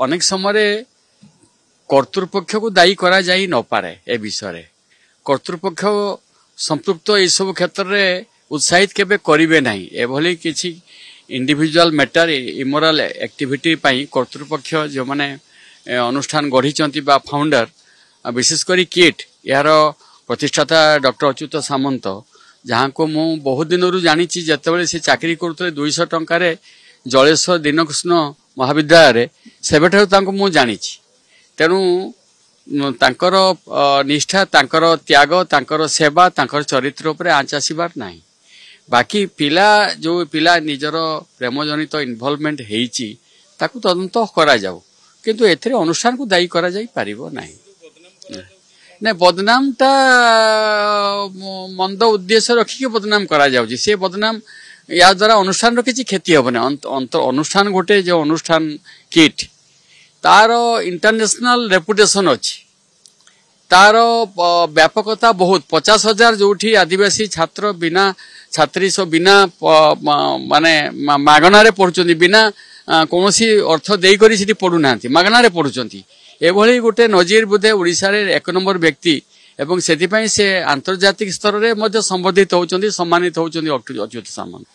अनेक समय कर्तृपक्ष को दायी करा जाई न पारे ए विषय कर्तृपक्ष संपृक्त ये सब क्षेत्र में उत्साहित केबे करिवे नहीं एभली किछि इंडिविजुअल मैटर इमोरल एक्टिविटी पई कर्तृपक्ष जो माने अनुष्ठान गढ़ी बा फाउंडर विशेषकर किट यार प्रतिष्ठाता डॉक्टर अच्युत सामंत जहाँ को मु बहुत दिन रु जानी जिते से चाकरी करते 200 टंकार जलेश्वर दीनकृष्ण महाविद्यालय सेबेठार मु जानी तेणु तांकर निष्ठा तांकर त्याग तांकर सेवा तांकर चरित्र उपर आँच आसबार नहीं बाकी पिला जो पिला निजर प्रेम जनित इनवॉल्वमेंट हेची ताकू तदंत करा जाऊ किंतु एथिरे अनुष्ठान को दायी करा जाई पारिबो नहीं ना बदनामटा मंद उद्देश्य रखिक बदनाम करा जाउची से बदनाम या द्वारा अनुष्ठान किसी क्षति हेबने अनुष्ठान गोटे जो अनुष्ठान किट तार इंटरनेशनल रेपुटेशन अच्छी तार व्यापकता बहुत 50,000 जो आदिवासी छात्र बिना छात्री सब बिना माने मागणारे पढ़ुचंती बिना कौनसी अर्थ देई करी सिटी पढ़ु नांती मागणारे पढ़ुचंती एभली गोटे नजीर बोधे ओडिशा रे 1 नंबर व्यक्ति एवं सेति पई से आंतर्जातिक स्तर रे मध्य संबोधित होउचंती सम्मानित होउचंती अच्युत सामंत।